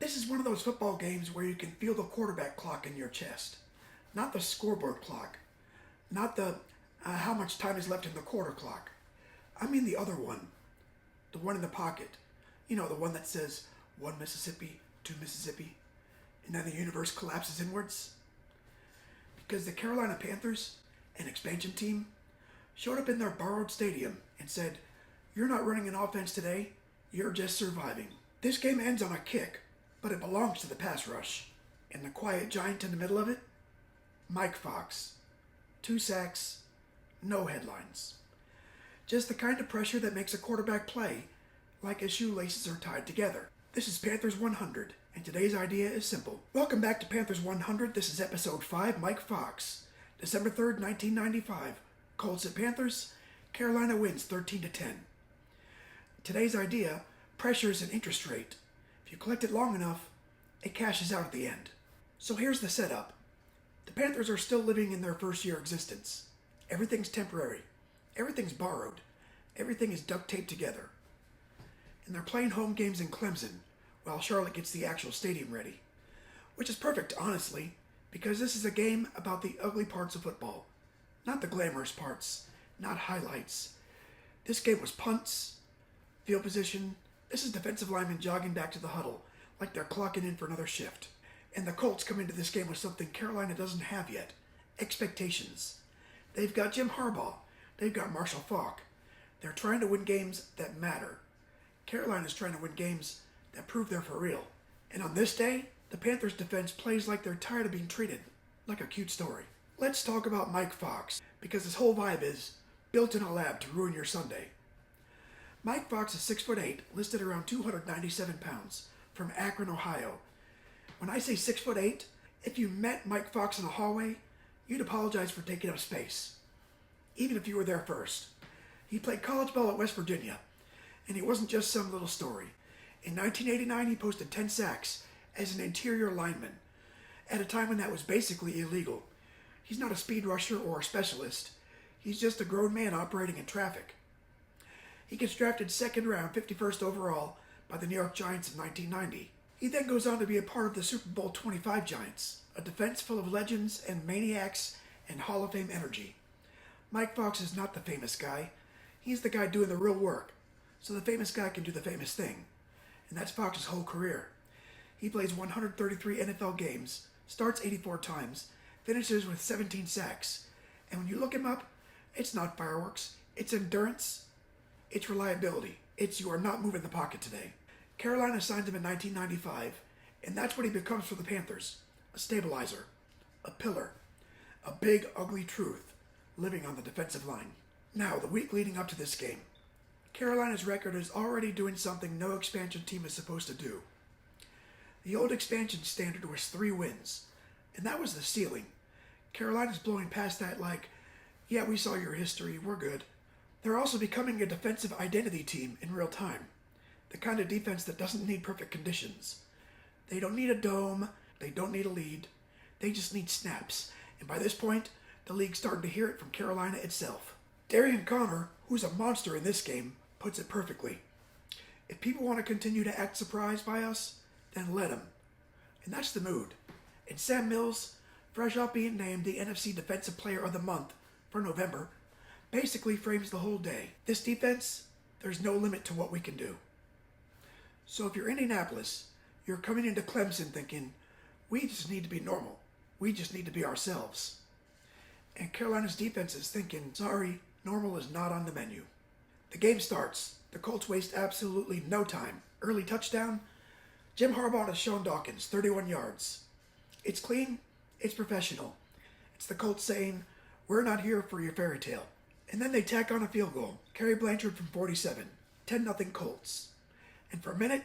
This is one of those football games where you can feel the quarterback clock in your chest. Not the scoreboard clock. Not the how much time is left in the quarter clock. I mean the other one. The one in the pocket. You know, the one that says 1 Mississippi, 2 Mississippi, and then the universe collapses inwards. Because the Carolina Panthers, an expansion team, showed up in their borrowed stadium and said, "You're not running an offense today, you're just surviving." This game ends on a kick, but it belongs to the pass rush. And the quiet giant in the middle of it? Mike Fox. 2 sacks, no headlines. Just the kind of pressure that makes a quarterback play like his shoelaces are tied together. This is Panthers 100, and today's idea is simple. Welcome back to Panthers 100. This is episode 5, Mike Fox. December 3rd, 1995. Colts at Panthers. Carolina wins 13-10. Today's idea, pressure is an interest rate. If you collect it long enough, it cashes out at the end. So here's the setup. The Panthers are still living in their first year existence. Everything's temporary. Everything's borrowed. Everything is duct taped together. And they're playing home games in Clemson while Charlotte gets the actual stadium ready. Which is perfect, honestly, because this is a game about the ugly parts of football. Not the glamorous parts, not highlights. This game was punts, field position. This is defensive linemen jogging back to the huddle like they're clocking in for another shift. And the Colts come into this game with something Carolina doesn't have yet. Expectations. They've got Jim Harbaugh. They've got Marshall Faulk. They're trying to win games that matter. Carolina's trying to win games that prove they're for real. And on this day, the Panthers defense plays like they're tired of being treated like a cute story. Let's talk about Mike Fox, because his whole vibe is built in a lab to ruin your Sunday. Mike Fox is 6'8", listed around 297 pounds, from Akron, Ohio. When I say 6'8", if you met Mike Fox in a hallway, you'd apologize for taking up space, even if you were there first. He played college ball at West Virginia, and he wasn't just some little story. In 1989, he posted 10 sacks as an interior lineman, at a time when that was basically illegal. He's not a speed rusher or a specialist. He's just a grown man operating in traffic. He gets drafted second round, 51st overall, by the New York Giants in 1990. He then goes on to be a part of the Super Bowl 25 Giants, a defense full of legends and maniacs and Hall of Fame energy. Mike Fox is not the famous guy. He's the guy doing the real work, so the famous guy can do the famous thing. And that's Fox's whole career. He plays 133 NFL games, starts 84 times, finishes with 17 sacks. And when you look him up, it's not fireworks, it's endurance, it's reliability. It's you are not moving the pocket today. Carolina signed him in 1995, and that's what he becomes for the Panthers. A stabilizer, a pillar, a big, ugly truth living on the defensive line. Now, the week leading up to this game, Carolina's record is already doing something no expansion team is supposed to do. The old expansion standard was 3 wins, and that was the ceiling. Carolina's blowing past that like, yeah, we saw your history, we're good. They're also becoming a defensive identity team in real time. The kind of defense that doesn't need perfect conditions. They don't need a dome, they don't need a lead, they just need snaps. And by this point, the league's starting to hear it from Carolina itself. Darian Connor, who's a monster in this game, puts it perfectly. If people want to continue to act surprised by us, then let them. And that's the mood. And Sam Mills, fresh off being named the NFC Defensive Player of the Month for November, basically frames the whole day. This defense, there's no limit to what we can do. So if you're Indianapolis, you're coming into Clemson thinking, we just need to be normal. We just need to be ourselves. And Carolina's defense is thinking, sorry, normal is not on the menu. The game starts. The Colts waste absolutely no time. Early touchdown. Jim Harbaugh to Sean Dawkins, 31 yards. It's clean. It's professional. It's the Colts saying, we're not here for your fairy tale. And then they tack on a field goal. Kerry Blanchard from 47. 10-0 Colts. And for a minute,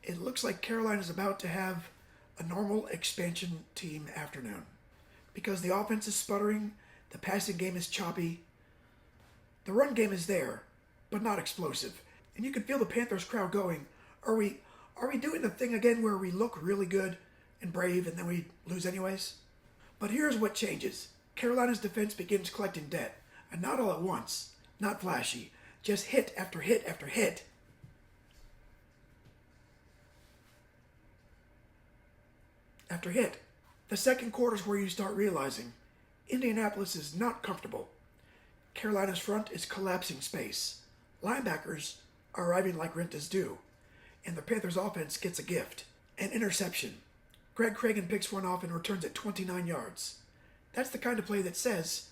it looks like Carolina's about to have a normal expansion team afternoon. Because the offense is sputtering, the passing game is choppy. The run game is there, but not explosive. And you can feel the Panthers crowd going, are we doing the thing again where we look really good and brave and then we lose anyways? But here's what changes. Carolina's defense begins collecting debt, and not all at once, not flashy, just hit after hit after hit. after hit. The second quarter is where you start realizing Indianapolis is not comfortable. Carolina's front is collapsing space. Linebackers are arriving like rent is due. And the Panthers offense gets a gift. An interception. Greg Cragen picks one off and returns it 29 yards. That's the kind of play that says,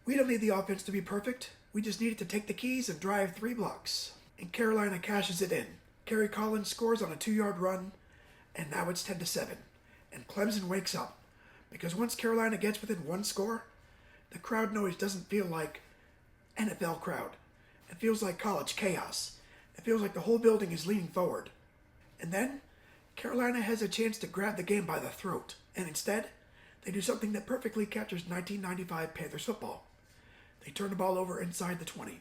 we don't need the offense to be perfect. We just need it to take the keys and drive 3 blocks. And Carolina cashes it in. Kerry Collins scores on a 2-yard run, and now it's 10-7. And Clemson wakes up, because once Carolina gets within 1 score, the crowd noise doesn't feel like NFL crowd. It feels like college chaos. It feels like the whole building is leaning forward. And then, Carolina has a chance to grab the game by the throat, and instead, they do something that perfectly captures 1995 Panthers football. They turn the ball over inside the 20.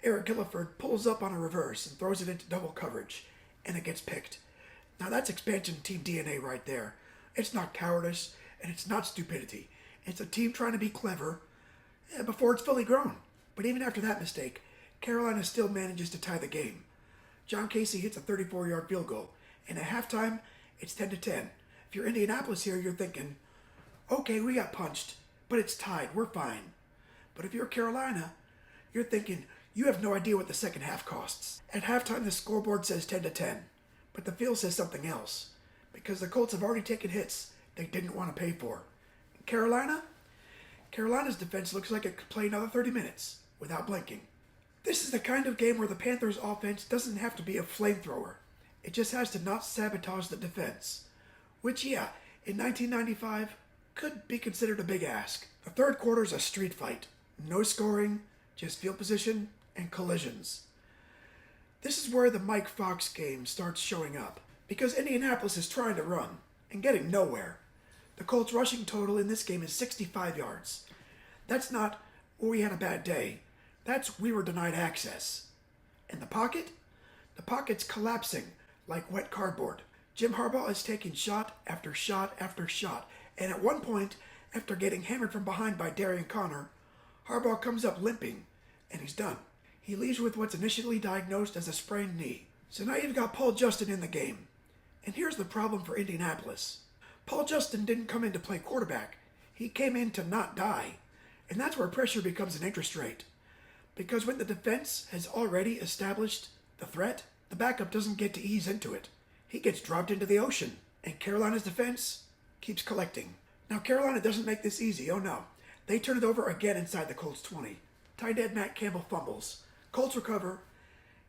Eric Gilliford pulls up on a reverse and throws it into double coverage, and it gets picked. Now that's expansion team DNA right there. It's not cowardice, and it's not stupidity. It's a team trying to be clever before it's fully grown. But even after that mistake, Carolina still manages to tie the game. John Casey hits a 34-yard field goal, and at halftime, it's 10-10. If you're Indianapolis here, you're thinking, okay, we got punched, but it's tied, we're fine. But if you're Carolina, you're thinking, you have no idea what the second half costs. At halftime, the scoreboard says 10-10, but the field says something else, because the Colts have already taken hits they didn't want to pay for. Carolina's defense looks like it could play another 30 minutes without blinking. This is the kind of game where the Panthers' offense doesn't have to be a flamethrower. It just has to not sabotage the defense, which, yeah, in 1995, could be considered a big ask. The third quarter is a street fight. No scoring, just field position and collisions. This is where the Mike Fox game starts showing up, because Indianapolis is trying to run and getting nowhere. The Colts' rushing total in this game is 65 yards. That's not, we had a bad day. That's, we were denied access. And the pocket? The pocket's collapsing like wet cardboard. Jim Harbaugh is taking shot after shot after shot, and at one point, after getting hammered from behind by Darian Connor, Harbaugh comes up limping, and he's done. He leaves with what's initially diagnosed as a sprained knee. So now you've got Paul Justin in the game. And here's the problem for Indianapolis. Paul Justin didn't come in to play quarterback. He came in to not die. And that's where pressure becomes an interest rate. Because when the defense has already established the threat, the backup doesn't get to ease into it. He gets dropped into the ocean. And Carolina's defense keeps collecting. Now Carolina doesn't make this easy, oh no. They turn it over again inside the Colts 20. Tight end Matt Campbell fumbles. Colts recover,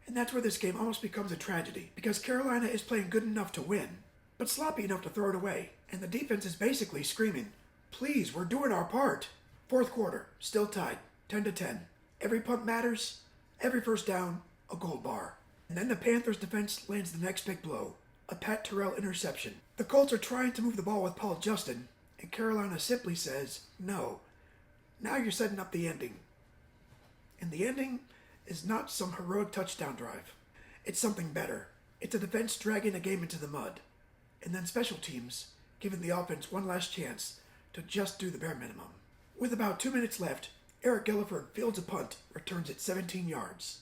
and that's where this game almost becomes a tragedy, because Carolina is playing good enough to win, but sloppy enough to throw it away, and the defense is basically screaming, please, we're doing our part. Fourth quarter, still tied, 10-10. Every punt matters, every first down, a gold bar. And then the Panthers defense lands the next big blow, a Pat Terrell interception. The Colts are trying to move the ball with Paul Justin, and Carolina simply says, no. Now you're setting up the ending. And the ending is not some heroic touchdown drive. It's something better. It's a defense dragging a game into the mud. And then special teams giving the offense one last chance to just do the bare minimum. With about 2 minutes left, Eric Gilliford fields a punt, returns it 17 yards.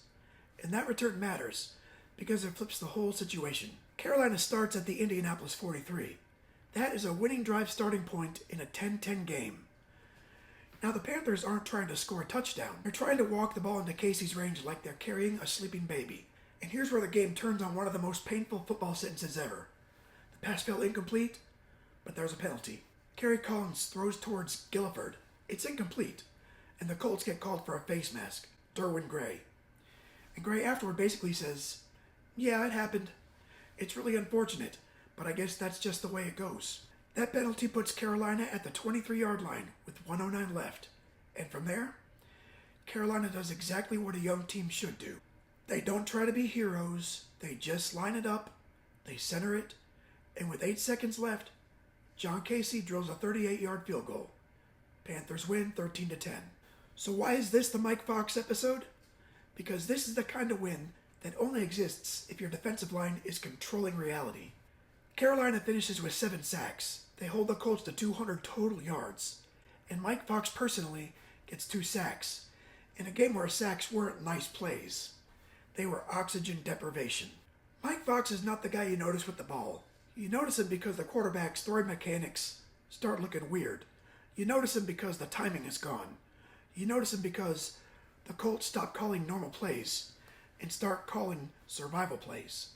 And that return matters because it flips the whole situation. Carolina starts at the Indianapolis 43. That is a winning drive starting point in a 10-10 game. Now, the Panthers aren't trying to score a touchdown. They're trying to walk the ball into Casey's range like they're carrying a sleeping baby. And here's where the game turns on one of the most painful football sentences ever. The pass fell incomplete, but there's a penalty. Kerry Collins throws towards Gilliford. It's incomplete, and the Colts get called for a face mask, Derwin Gray. And Gray afterward basically says, yeah, it happened. It's really unfortunate, but I guess that's just the way it goes. That penalty puts Carolina at the 23-yard line with 1:09 left. And from there, Carolina does exactly what a young team should do. They don't try to be heroes. They just line it up, they center it, and with 8 seconds left, John Casey drills a 38-yard field goal. Panthers win 13-10. So why is this the Mike Fox episode? Because this is the kind of win that only exists if your defensive line is controlling reality. Carolina finishes with 7 sacks. They hold the Colts to 200 total yards. And Mike Fox personally gets 2 sacks, in a game where sacks weren't nice plays. They were oxygen deprivation. Mike Fox is not the guy you notice with the ball. You notice him because the quarterback's throwing mechanics start looking weird. You notice him because the timing is gone. You notice him because the Colts stop calling normal plays and start calling survival plays.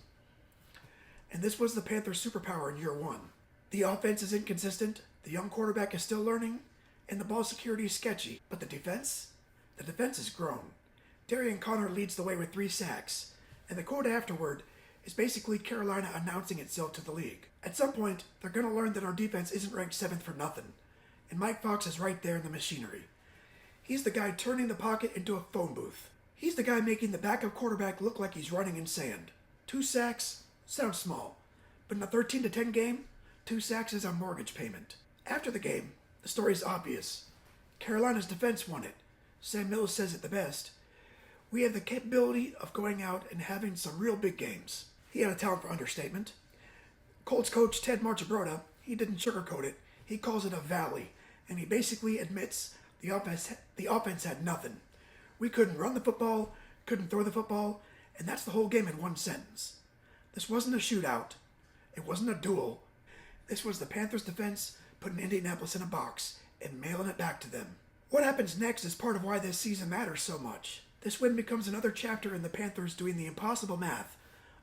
And this was the Panthers' superpower in year one. The offense is inconsistent, the young quarterback is still learning, and the ball security is sketchy. But the defense? The defense has grown. Darian Connor leads the way with 3 sacks, and the quote afterward is basically Carolina announcing itself to the league. At some point, they're going to learn that our defense isn't ranked 7th for nothing, and Mike Fox is right there in the machinery. He's the guy turning the pocket into a phone booth. He's the guy making the backup quarterback look like he's running in sand. 2 sacks sounds small, but in a 13-10 game, 2 sacks is a mortgage payment. After the game, the story is obvious. Carolina's defense won it. Sam Mills says it the best. We have the capability of going out and having some real big games. He had a talent for understatement. Colts coach Ted Marchibroda, he didn't sugarcoat it. He calls it a valley, and he basically admits the offense had nothing. We couldn't run the football, couldn't throw the football, and that's the whole game in one sentence. This wasn't a shootout. It wasn't a duel. This was the Panthers' defense putting Indianapolis in a box and mailing it back to them. What happens next is part of why this season matters so much. This win becomes another chapter in the Panthers doing the impossible math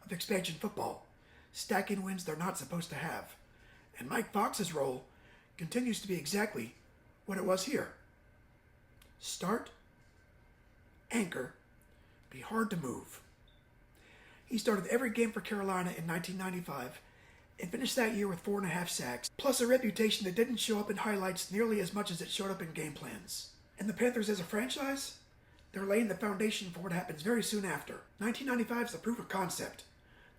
of expansion football, stacking wins they're not supposed to have. And Mike Fox's role continues to be exactly what it was here. Start, anchor, be hard to move. He started every game for Carolina in 1995 and finished that year with 4.5 sacks, plus a reputation that didn't show up in highlights nearly as much as it showed up in game plans. And the Panthers as a franchise? They're laying the foundation for what happens very soon after. 1995 is the proof of concept.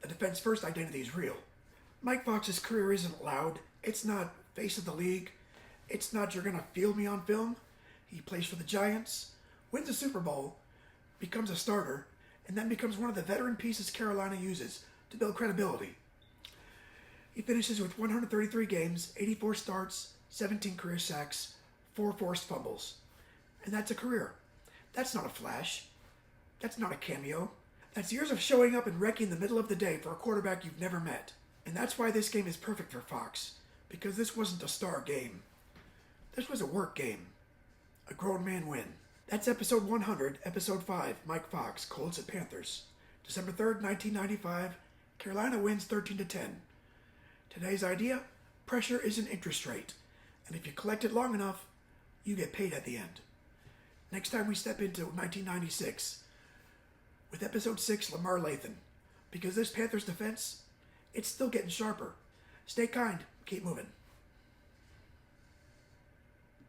The defense first identity is real. Mike Fox's career isn't loud. It's not face of the league. It's not you're going to field me on film. He plays for the Giants, wins a Super Bowl, becomes a starter, and then becomes one of the veteran pieces Carolina uses to build credibility. He finishes with 133 games, 84 starts, 17 career sacks, 4 forced fumbles. And that's a career. That's not a flash. That's not a cameo. That's years of showing up and wrecking the middle of the day for a quarterback you've never met. And that's why this game is perfect for Fox, because this wasn't a star game. This was a work game. A grown man win. That's episode 100, episode 5, Mike Fox, Colts at Panthers. December 3rd, 1995, Carolina wins 13-10. Today's idea, pressure is an interest rate. And if you collect it long enough, you get paid at the end. Next time we step into 1996 with episode 6, Lamar Lathan. Because this Panthers defense, it's still getting sharper. Stay kind, keep moving.